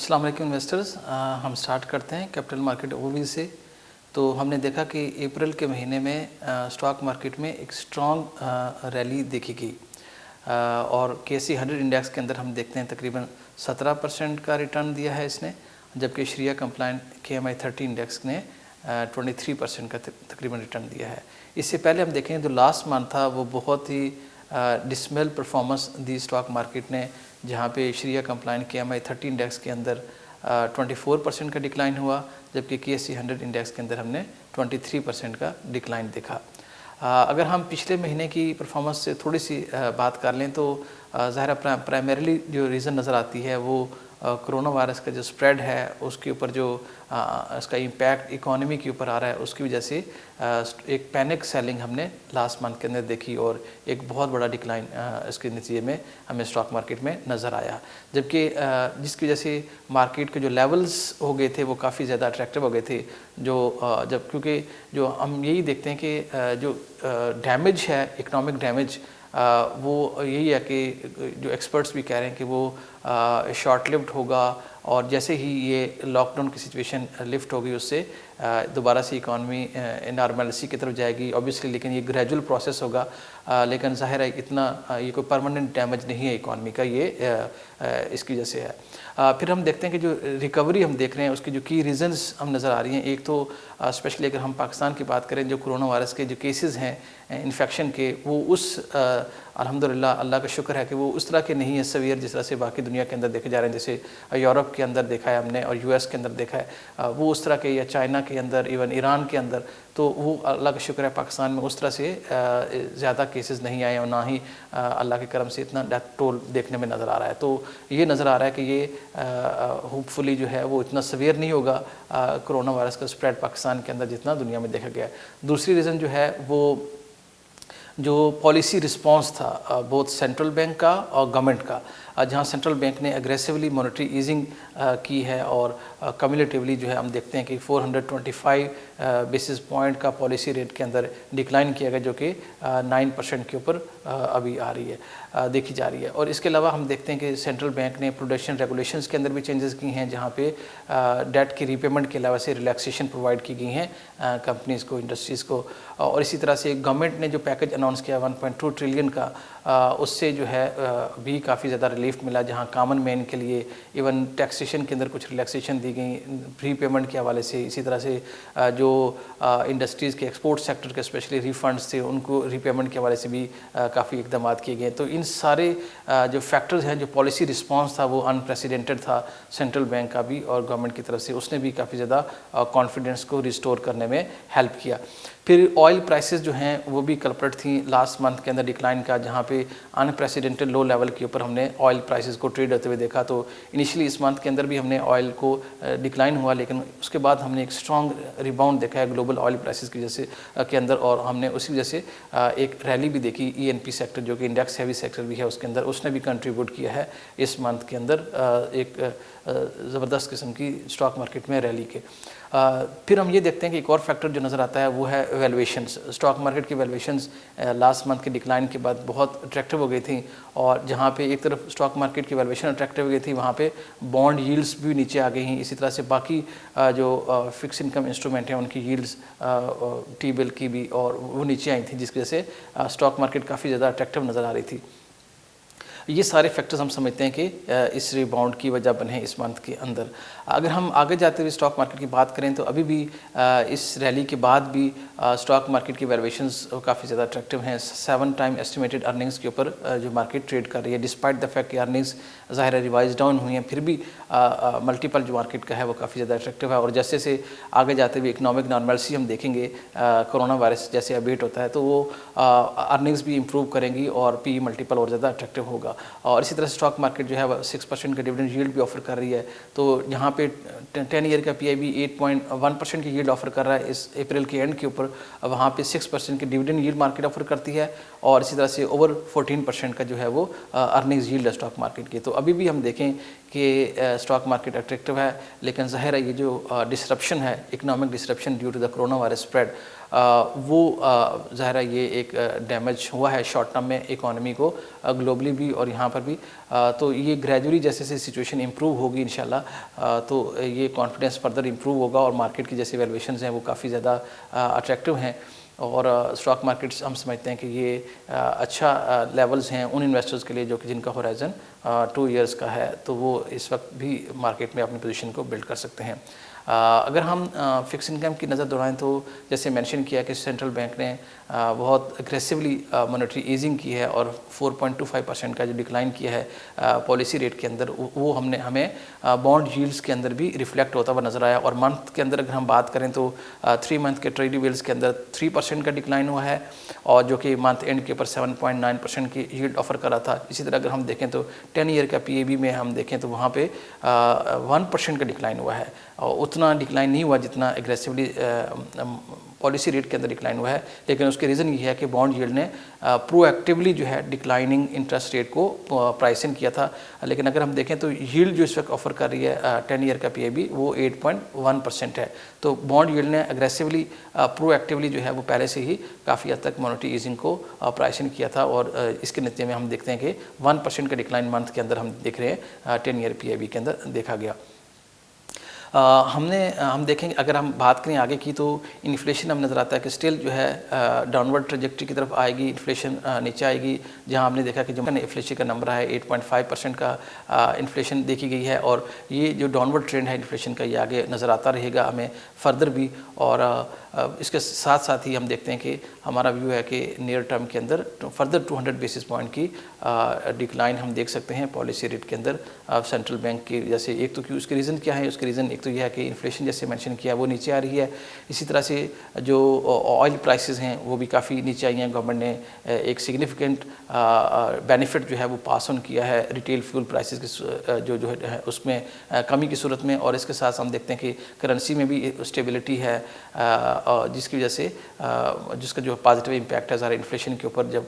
अस्सलाम वालेकुम इन्वेस्टर्स। हम स्टार्ट करते हैं कैपिटल मार्केट ओवरव्यू से। तो हमने देखा कि अप्रैल के महीने में स्टॉक मार्केट में एक स्ट्रॉन्ग रैली देखी गई और KSE 100 इंडेक्स के अंदर हम देखते हैं तकरीबन 17% का रिटर्न दिया है इसने, जबकि शरिया कंप्लाइंट KMI 30 इंडेक्स ने 23% का तकरीबन रिटर्न दिया है। इससे पहले हम देखें जो लास्ट मंथ था वो बहुत ही डिसमेल परफॉर्मेंस दी स्टॉक मार्केट ने, जहाँ पे शरिया कंप्लाइंट KMI 30 इंडेक्स के अंदर 24% का डिक्लाइन हुआ, जबकि KSE 100 इंडेक्स के अंदर हमने 23% का डिक्लाइन देखा। अगर हम पिछले महीने की परफॉर्मेंस से थोड़ी सी बात कर लें तो ज़ाहिर प्राइमरीली जो रीज़न नज़र आती है वो कोरोना वायरस का जो स्प्रेड है उसके ऊपर जो इसका इम्पैक्ट इकोनॉमी के ऊपर आ रहा है, उसकी वजह से एक पैनिक सेलिंग हमने लास्ट मंथ के अंदर देखी और एक बहुत बड़ा डिक्लाइन इसके नतीजे में हमें स्टॉक मार्केट में नज़र आया। जबकि जिसकी वजह से मार्केट के जो लेवल्स हो गए थे वो काफ़ी ज़्यादा अट्रैक्टिव हो गए थे, जो जब क्योंकि जो हम यही देखते हैं कि जो डैमेज है, इकोनॉमिक डैमेज, वो यही है कि जो एक्सपर्ट्स भी कह रहे हैं कि वो शॉर्ट लिव्ड होगा और जैसे ही ये लॉकडाउन की सिचुएशन लिफ्ट होगी उससे दोबारा से इकॉनमी नॉर्मलिटी की तरफ जाएगी ऑब्वियसली, लेकिन ये ग्रेजुअल प्रोसेस होगा। लेकिन ज़ाहिर है इतना ये कोई परमानेंट डैमेज नहीं है इकॉनमी का, ये इसकी वजह से है। फिर हम देखते हैं कि जो रिकवरी हम देख रहे हैं उसकी जो की रीज़न्स हम नज़र आ रही हैं। एक तो स्पेशली अगर हम पाकिस्तान की बात करें, जो कोरोना वायरस के जो केसेस हैं इन्फेक्शन के, वो उस अल्हम्दुलिल्लाह अल्लाह का शुक्र है कि वो उस तरह के नहीं है सवियर जिस तरह से बाकी दुनिया के अंदर देखे जा रहे हैं। जैसे यूरोप के अंदर देखा है हमने और US के अंदर देखा है, वो उस तरह के, या चाइना के अंदर, इवन ईरान के अंदर, तो वो अल्लाह का शुक्र है पाकिस्तान में उस तरह से ज़्यादा केसेस नहीं आए और ना ही अल्लाह के करम से इतना डेथ टोल देखने में नज़र आ रहा है। तो ये नज़र आ रहा है कि ये होपफुली जो है वो इतना सवियर नहीं होगा कोरोना वायरस का स्प्रेड पाकिस्तान के अंदर जितना दुनिया में देखा गया है। दूसरी रीज़न जो है वो जो पॉलिसी रिस्पांस था बोथ सेंट्रल बैंक का और गवर्नमेंट का, जहां सेंट्रल बैंक ने एग्रेसिवली मॉनेटरी ईजिंग की है और कम्युलेटिवली जो है हम देखते हैं कि 425 बेसिस पॉइंट का पॉलिसी रेट के अंदर डिक्लाइन किया गया, जो कि 9% के ऊपर अभी आ रही है, देखी जा रही है। और इसके अलावा हम देखते हैं कि सेंट्रल बैंक ने प्रूडेंशियल रेगुलेशंस के अंदर भी चेंजेस की हैं, जहाँ पे डेट की रीपेमेंट के अलावा से रिलैक्सेशन प्रोवाइड की गई हैं कंपनीज़ को, इंडस्ट्रीज़ को। और इसी तरह से गवर्नमेंट ने जो पैकेज अनाउंस किया 1.2 ट्रिलियन का, उससे जो है भी काफ़ी ज़्यादा रिलीफ मिला, जहां कॉमन मैन के लिए इवन टैक्सेशन के अंदर कुछ रिलैक्सेशन दी गई प्री पेमेंट के हवाले से। इसी तरह से जो इंडस्ट्रीज़ के एक्सपोर्ट सेक्टर के स्पेशली रिफंड्स थे उनको रीपेमेंट के हवाले से भी काफ़ी इकदाम किए गए। तो इन सारे जो फैक्टर्स हैं, जो पॉलिसी रिस्पॉन्स था वो अनप्रेसिडेंटेड था सेंट्रल बैंक का भी और गवर्नमेंट की तरफ से, उसने भी काफ़ी ज़्यादा कॉन्फिडेंस को रिस्टोर करने में हेल्प किया। फिर ऑयल प्राइसेस जो हैं वो भी कल्प्रेट थी लास्ट मंथ के अंदर डिक्लाइन का, जहाँ पे अनप्रेसिडेंटेड लो लेवल के ऊपर हमने ऑयल प्राइसेस को ट्रेड होते हुए देखा। तो इनिशियली इस मंथ के अंदर भी हमने ऑयल को डिक्लाइन हुआ, लेकिन उसके बाद हमने एक स्ट्रॉन्ग रिबाउंड देखा है ग्लोबल ऑयल प्राइसेस की वजह से के अंदर, और हमने उसी वजह से एक रैली भी देखी ENP सेक्टर, जो कि इंडेक्स हैवी सेक्टर भी है उसके अंदर, उसने भी कंट्रीब्यूट किया है इस मंथ के अंदर एक ज़बरदस्त किस्म की स्टॉक मार्केट में रैली के। फिर हम ये देखते हैं कि एक और फैक्टर जो नज़र आता है वो है वैल्यूएशंस। स्टॉक मार्केट की वैल्यूएशंस लास्ट मंथ के डिक्लाइन के बाद बहुत अट्रैक्टिव हो गई थी, और जहाँ पे एक तरफ स्टॉक मार्केट की वैल्यूएशन अट्रैक्टिव हो गई थी, वहाँ पे बॉन्ड यील्ड्स भी नीचे आ गई हैं। इसी तरह से बाकी जो फिक्स इनकम इंस्ट्रूमेंट हैं उनकी यील्ड्स टी बिल की भी, और वो नीचे आई थी, जिसकी वजह से स्टॉक मार्केट काफ़ी ज़्यादा अट्रैक्टिव नज़र आ रही थी। ये सारे फैक्टर्स हम समझते हैं कि इस रिबाउंड की वजह बने इस मंथ के अंदर। अगर हम आगे जाते हुए स्टॉक मार्केट की बात करें तो अभी भी इस रैली के बाद भी स्टॉक मार्केट की वैल्यूएशंस काफ़ी ज़्यादा अट्रैक्टिव हैं। 7 टाइम एस्टिमेटेड अर्निंग्स के ऊपर जो मार्केट ट्रेड कर रही है, डिस्पाइट द फैक्ट कि अर्निंग्स ज़ाहिर है रिवाइज डाउन हुई हैं, फिर भी मल्टीपल जो मार्केट का है वो काफ़ी ज़्यादा अट्रैक्टिव है। और जैसे से आगे जाते हुए इकनॉमिक नॉर्मलिटी हम देखेंगे, कोरोना वायरस जैसे अबेट होता है तो वो अर्निंग्स भी इंप्रूव करेंगी और PE मल्टीपल और ज़्यादा अट्रैक्टिव होगा। और इसी तरह स्टॉक मार्केट जो है 6% का डिविडेंड यील्ड भी ऑफर कर रही है। तो यहाँ पे 10 ईयर का PIB 8.1% की यील्ड ऑफर कर रहा है इस अप्रैल के एंड के ऊपर, वहाँ पे 6% की डिविडेंड यील्ड मार्केट ऑफर करती है, और इसी तरह से ओवर 14% का जो है वो अर्निंग्स यील्ड है स्टॉक मार्केट की। तो अभी भी हम देखें कि स्टॉक मार्केट अट्रैक्टिव है, लेकिन ज़ाहिर है ये जो डिसरप्शन है, economic disruption due to the corona virus spread, वो ज़ाहिर है ये एक डैमेज हुआ है शॉर्ट टर्म में इकोनॉमी को, ग्लोबली भी और यहाँ पर भी। तो ये ग्रेजुअली जैसे जैसे सिचुएशन इम्प्रूव होगी इंशाल्लाह, तो ये कॉन्फिडेंस फर्दर इम्प्रूव होगा और मार्केट की जैसे वैल्यूएशंस हैं वो काफ़ी ज़्यादा अट्रैक्टिव हैं। और स्टॉक मार्केट्स हम समझते हैं कि ये अच्छा लेवल्स हैं उन इन्वेस्टर्स के लिए जो कि जिनका होराइजन 2 इयर्स का है, तो वो इस वक्त भी मार्केट में अपनी पोजीशन को बिल्ड कर सकते हैं। अगर हम फिक्स इनकम की नज़र दौड़ाएं तो जैसे मेंशन किया कि सेंट्रल बैंक ने बहुत एग्रेसिवली मॉनेटरी ईजिंग की है और 4.25% का जो डिक्लाइन किया है पॉलिसी रेट के अंदर, वो हमें बॉन्ड यील्ड्स के अंदर भी रिफ्लेक्ट होता हुआ नज़र आया। और मंथ के अंदर अगर हम बात करें तो 3 मंथ के ट्रेजरी बिल्स के अंदर 3% का डिक्लाइन हुआ है, और जो कि मंथ एंड के ऊपर 7.9% की यील्ड ऑफर कर रहा था। इसी तरह अगर हम देखें तो 10 ईयर का PAB में हम देखें तो वहाँ पे 1% का डिक्लाइन हुआ है, और उतना डिक्लाइन नहीं हुआ जितना एग्रेसिवली पॉलिसी रेट के अंदर डिक्लाइन हुआ है। लेकिन उसके रीज़न ये है कि बॉन्ड यील्ड ने प्रोएक्टिवली जो है डिक्लाइनिंग इंटरेस्ट रेट को प्राइस इन किया था। लेकिन अगर हम देखें तो यील्ड जो इस वक्त ऑफर कर रही है 10 ईयर का PAB वो 8.1% है। तो बॉन्ड यील्ड ने एग्रेसिवली प्रोएक्टिवली जो है वो पहले से ही काफ़ी हद तक मॉनेटरी ईजिंग को प्राइस इन किया था, और इसके नतीजे में हम देखते हैं कि 1% का डिक्लाइन मंथ के अंदर हम देख रहे हैं 10 ईयर PAB के अंदर देखा गया। हम देखेंगे अगर हम बात करें आगे की तो इन्फ्लेशन हमें नज़र आता है कि स्टिल जो है डाउनवर्ड ट्रेजेक्टरी की तरफ आएगी, इन्फ्लेशन नीचे आएगी। जहां हमने देखा कि जो इन्फ्लेशन का नंबर है 8.5% का इन्फ्लेशन देखी गई है, और ये जो डाउनवर्ड ट्रेंड है इन्फ्लेशन का ये आगे नज़र आता रहेगा हमें फर्दर भी। और इसके साथ साथ ही हम देखते हैं कि हमारा व्यू है कि नियर टर्म के अंदर फर्दर 200 बेसिस पॉइंट की डिक्लाइन हम देख सकते हैं पॉलिसी रेट के अंदर सेंट्रल बैंक की। जैसे एक तो कि उसके रीज़न क्या है, उसके रीज़न एक तो यह है कि इन्फ्लेशन जैसे मेंशन किया वो नीचे आ रही है। इसी तरह से जो ऑयल प्राइसेस हैं वो भी काफ़ी नीचे आई हैं। गवर्नमेंट ने एक सिग्निफिकेंट बेनिफिट जो है वो पास ऑन किया है रिटेल फ्यूल प्राइसेस के जो है उसमें कमी की सूरत में। और इसके साथ हम देखते हैं कि करेंसी में भी स्टेबिलिटी है, जिसकी वजह से जिसका जो पॉजिटिव इम्पैक्ट है ज़रा इन्फ्लेशन के ऊपर। जब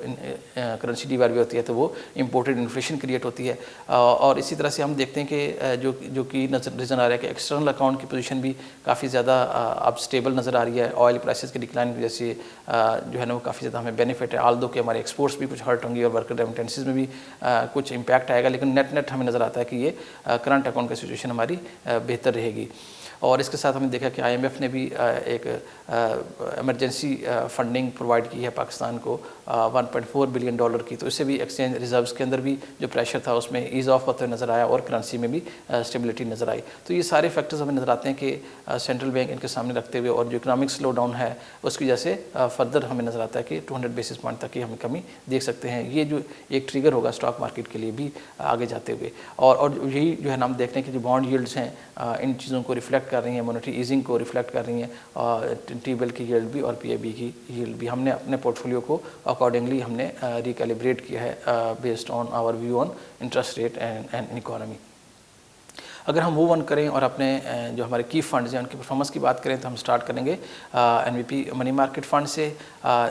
करेंसी डिवैल्यू होती है तो वो इम्पोर्टेड इन्फ्लेशन क्रिएट होती है। और इसी तरह से हम देखते हैं कि जो कि नज़र आ रहा है कि एक्सटर्नल अकाउंट की पोजीशन भी काफ़ी ज़्यादा अब स्टेबल नज़र आ रही है। ऑयल प्राइसेस के डिक्लाइन की वजह से जो है ना वो काफ़ी ज़्यादा हमें बेनिफिट है। आल दो कि हमारे एक्सपोर्ट्स भी कुछ हर्ट होंगी और वर्कर रेमिटेंसेस में भी कुछ इम्पैक्ट आएगा, लेकिन नेट हमें नज़र आता है कि ये करंट अकाउंट की सिचुएशन हमारी बेहतर रहेगी। और इसके साथ हमने देखा कि IMF ने भी एक इमरजेंसी फंडिंग प्रोवाइड की है पाकिस्तान को $1.4 बिलियन की। तो इससे भी एक्सचेंज रिजर्व्स के अंदर भी जो प्रेशर था उसमें ईज़ ऑफ होते नज़र आया और करेंसी में भी स्टेबिलिटी नज़र आई। तो ये सारे फैक्टर्स हमें नज़र आते हैं कि सेंट्रल बैंक इनके सामने रखते हुए और जो इकोनॉमिक स्लो डाउन है उसकी वजह से फर्दर हमें नज़र आता है कि 200 बेसिस पॉइंट तक की हम कमी देख सकते हैं। ये जो एक ट्रिगर होगा स्टॉक मार्केट के लिए भी आगे जाते हुए। और यही जो है ना हम देखते हैं कि जो बॉन्ड यील्ड्स हैं इन चीज़ों को रिफ्लेक्ट कर रही हैं, मॉनेटरी ईजिंग को रिफ्लेक्ट कर रही हैं, T-बिल की यील्ड भी और PAB की यील्ड भी। हमने अपने पोर्टफोलियो को अकॉर्डिंगली हमने रिकैलिब्रेट किया है based on our view on interest rate and economy. अगर हम मूव ऑन करें और अपने जो हमारे की फंड्स हैं उनकी परफॉर्मेंस की बात करें तो हम स्टार्ट करेंगे NVP मनी मार्केट फ़ंड से।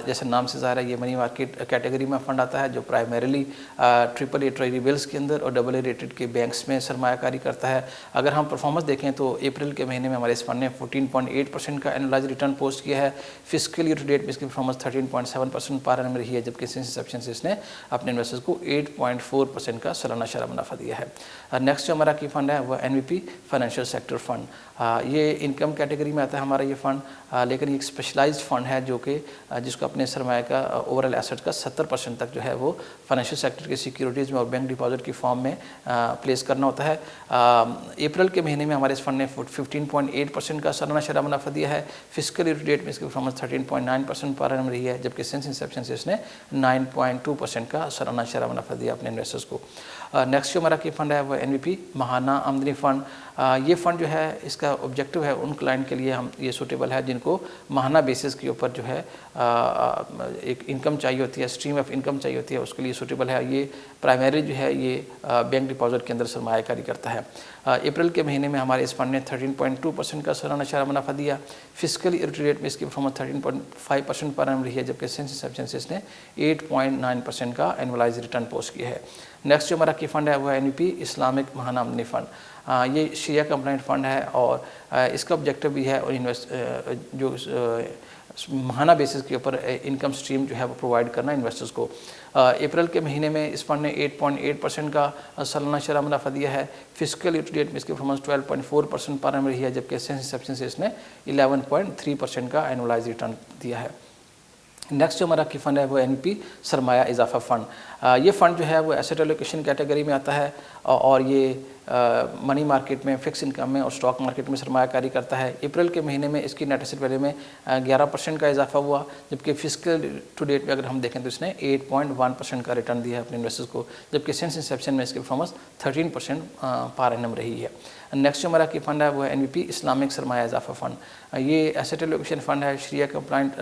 जैसे नाम से ज़ाहिर है ये मनी मार्केट कैटेगरी में फ़ंड आता है जो प्राइमरीली AAA ट्रेजरी बिल्स के अंदर और AA रेटेड के बैंक्स में सरमायाकारी करता है। अगर हम परफॉर्मेंस देखें तो अप्रैल के महीने में हमारे इस फंड ने 14.8% का एनुअलाइज रिटर्न पोस्ट किया है। फिस्कल ईयर टू डेट में इसकी परफॉर्मेंस 13.7% पर एनम रही है, जबकि सिंस इंसेप्शन से इसने अपने इन्वेस्टर्स को 8.4% का सालाना शरह मुनाफा दिया है। नेक्स्ट जो हमारा की फंड है वह NVP फाइनेंशियल सेक्टर फंड। ये इनकम कैटेगरी में आता है हमारा ये फ़ंड, लेकिन ये एक स्पेशलाइज्ड फ़ंड है जो कि जिसको अपने सरमाया का ओवरऑल एसेट का 70% तक जो है वो फाइनेंशियल सेक्टर की सिक्योरिटीज़ में और बैंक डिपॉजिट की फॉर्म में प्लेस करना होता है। अप्रैल के महीने में हमारे इस फंड ने 15.8% का सालाना शरह मुनाफा दिया है। फिस्कल ईयर टू डेट में इसकी परफॉर्मेंस 13.9% पर एनम रही है, जबकि सिंस इंसेप्शन से इसने 9.2% का सालाना शरह मुनाफा दिया अपने इन्वेस्टर्स को। नेक्स्ट जो हमारा की फ़ंड है वह NVP महाना आमदनी फ़ंड। ये फ़ंड जो है इसका ऑब्जेक्टिव है उन क्लाइंट के लिए हम ये सूटेबल है जिनको माहाना बेसिस के ऊपर जो है एक इनकम चाहिए होती है, स्ट्रीम ऑफ इनकम चाहिए होती है, उसके लिए सूटेबल है। ये प्राइमरी जो है ये बैंक डिपॉजिट के अंदर सरमायाकारी करता है। अप्रैल के महीने में हमारे इस फंड ने 13.2% का सालाना शरह मुनाफा दिया। फिस्कल ईयर टू डेट में इसकी परफॉर्मेंस 13.5% पर एनम रही है, जबकि सिंस इंसेप्शन से इसने 8.9% का एनुअलाइज रिटर्न पोस्ट किया है। नेक्स्ट जो हमारा की फ़ंड है वह NVP इस्लामिक महाना आमदनी फ़ंड। ये शरिया कंप्लाइंट फ़ंड है और इसका ऑब्जेक्टिव भी है और जो माहाना बेसिस के ऊपर इनकम स्ट्रीम जो है वो प्रोवाइड करना इन्वेस्टर्स को। अप्रैल के महीने में इस फंड ने 8.8% का सालाना शरह मुनाफा दिया है। फिजिकल टू डेट में इसकी परफॉर्मेंस 12.4% पर एनम रही है, जबकि सिंस इंसेप्शन से इसने 11.3% का एनुअलाइज रिटर्न दिया है। नेक्स्ट जो हमारा की फ़ंड है वो एनपी सरमाया इजाफा फ़ंड। ये फ़ंड जो है वो एसेट एलोकेशन कैटेगरी में आता है और ये मनी मार्केट में, फिक्स इनकम में और स्टॉक मार्केट में सरमायाकारी करता है। अप्रैल के महीने में इसकी नेट एसेट वैल्यू में 11% का इजाफा हुआ, जबकि फिजिकल टू डेट में अगर हम देखें तो इसने 8.1% का रिटर्न दिया है अपने इन्वेस्टर्स को, जबकि सिंस इंसेप्शन में इसकी परफॉर्मेंस 13% पर एनम रही है। नेक्स्ट जो हमारा की फ़ंड है वो है एनवीपी इस्लामिक सरमाया इजाफा फ़ंड। ये एसेट एलोकेशन फ़ंड है, शरिया कंप्लाइंट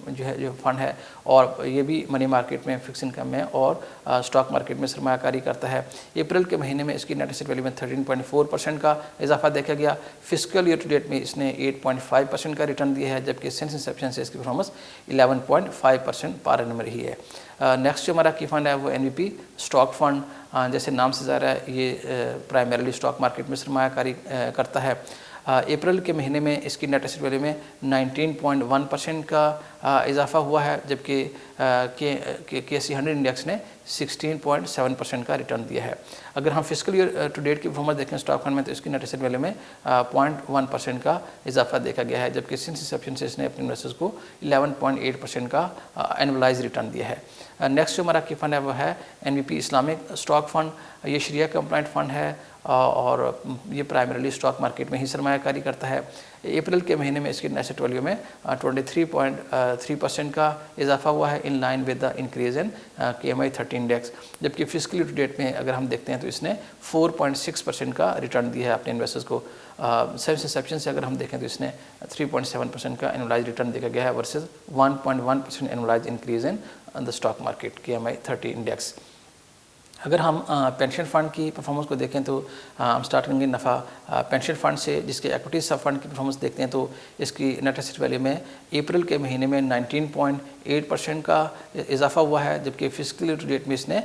जो फ़ंड है और ये भी मनी मार्केट में, फिक्स इनकम में और स्टॉक मार्केट में सरमायाकारी करता है। अप्रैल के महीने में इसकी नेट एसेट वैल्यू में 13.4% का इजाफा देखा गया। फिजिकल ईयर टू डेट में इसने 8.5% का रिटर्न दिया है, जबकि सिंस इंसेप्शन से इसकी परफॉर्मेंस 11.5% पर एनम रही है। नेक्स्ट जो हमारा की फ़ंड है वो एनवीपी स्टॉक फ़ंड। जैसे नाम से ज़ाहिर है ये प्राइमरीली स्टॉक मार्केट में सरमायाकारी करता है। अप्रैल के महीने में इसकी नेट एसेट वैल्यू में 19.1% का इजाफा हुआ है, जबकि KSE 100 इंडेक्स ने 16.7% का रिटर्न दिया है। अगर हम फिजिकल ईयर टू डेट की परफॉर्मेंस देखें स्टॉक फंड में तो इसकी नेट एसेट वैल्यू में 0.1% का इजाफा देखा गया है, जबकि सिंस इंसेप्शन से इसने अपने इन्वेस्टर्स को 11.8% का एनुअलाइज रिटर्न दिया है। नेक्स्ट जो हमारा की फ़ंड है वो है एनवीपी इस्लामिक स्टॉक फ़ंड। ये शरिया कंप्लाइंट फ़ंड है और ये प्राइमरीली स्टॉक मार्केट में ही सरमायाकारी करता है। अप्रैल के महीने में इसकी एसेट वैल्यू में 23.3% का इजाफा हुआ है, in line with the increase in KMI 30 index, जबकि फिजिकली टू डेट में अगर हम देखते हैं तो इसने 4.6% का रिटर्न दिया है अपने इन्वेस्टर्स को। सिंस इंसेप्शन से अगर हम देखें तो इसने 3.7% का एनुअलाइज रिटर्न देखा गया है versus 1.1% annualise increase in the stock market KMI 30 index. अगर हम पेंशन फ़ंड की परफॉर्मेंस को देखें तो हम स्टार्ट करेंगे नफ़ा पेंशन फ़ंड से, जिसके एक्विटी सब फंड की परफॉर्मेंस देखते हैं तो इसकी नेट एसेट वैल्यू में अप्रैल के महीने में 19.8% का इजाफा हुआ है, जबकि फिजिकल टू डेट में इसने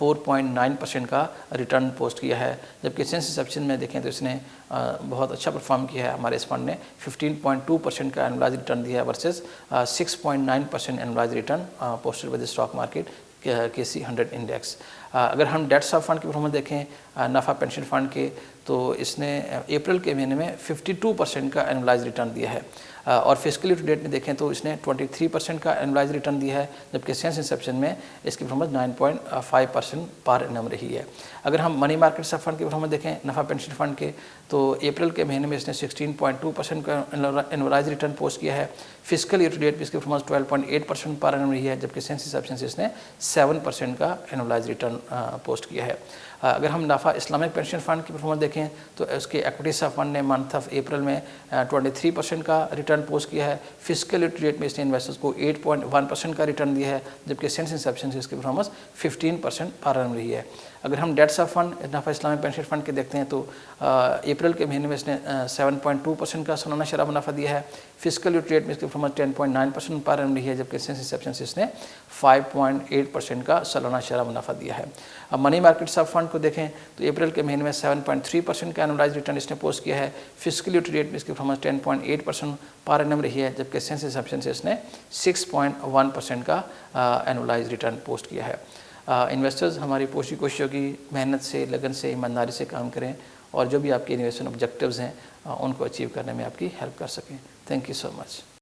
4.9% का रिटर्न पोस्ट किया है, जबकि सिंस इंसेप्शन में देखें तो इसने बहुत अच्छा परफॉर्म किया है। हमारे इस फंड ने 15.2% का एनुअलाइज रिटर्न दिया है versus 6.9% annualise return posted by the stock market KSE 100 index. अगर हम डेट सब फंड की परफॉर्मेंस देखें नफ़ा पेंशन फ़ंड के तो इसने अप्रैल के महीने में 52% का एनुअलाइज रिटर्न दिया है और फिजिकली टू डेट में देखें तो इसने 23% का एनुअलाइज रिटर्न दिया है, जबकि सिंस इंसेप्शन में इसकी परफॉर्मेंस 9.5% पर एनम रही है। अगर हम मनी मार्केट सब फंड की परफॉर्मेंस देखें नफ़ा पेंशन फ़ंड के तो अप्रैल के महीने में इसने 16.2% का एनुअलाइज रिटर्न पोस्ट किया है। फिजिकल ईयर टू डेट में इसकी परफॉर्मेंस 12.8% पर एनम रही है, जबकि सिंस इंसेप्शन से इसने 7% का एनुअलाइज रिटर्न पोस्ट किया है। अगर हम नफ़ा इस्लामिक पेंशन फ़ंड की परफॉर्मेंस देखें तो उसके एक्विटी सब फंड ने मंथ ऑफ अप्रैल में 23% का रिटर्न पोस्ट किया है। फिजिकल ईयर टू डेट में इसने इन्वेस्टर्स को 8.1% का रिटर्न दिया है, जबकि सिंस इंसेप्शन से इसकी परफॉर्मेंस 15% पर एनम रही है। अगर हम डेट सब फंड नफ़ा इस्लामिक पेंशन फ़ंड के देखते हैं तो अप्रैल के महीने में इसने 7.2% का सालाना शरह मुनाफा दिया है। फिजिकल ईयर टू डेट में इसकी परफॉर्मेंस 10.9% पर एनम रही है, जबकि सिंस इंसेप्शन से इसने 5.8% का सालाना शरह मुनाफा दिया है। अब मनी मार्केट सब फंड को देखें तो अप्रैल के महीने में 7.3% का एनुअलाइज रिटर्न इसने पोस्ट किया है। फिजिकल ईयर टू डेट में इसकी परफॉर्मेंस 10.8% पर एनम रही है, जबकि सिंस इंसेप्शन से इसने 6.1% का एनुअलाइज रिटर्न पोस्ट किया है। इन्वेस्टर्स हमारी पूरी कोशिश होगी मेहनत से, लगन से, ईमानदारी से काम करें और जो भी आपके इन्वेस्टमेंट ऑब्जेक्टिव्स हैं उनको अचीव करने में आपकी हेल्प कर सकें। Thank you so much.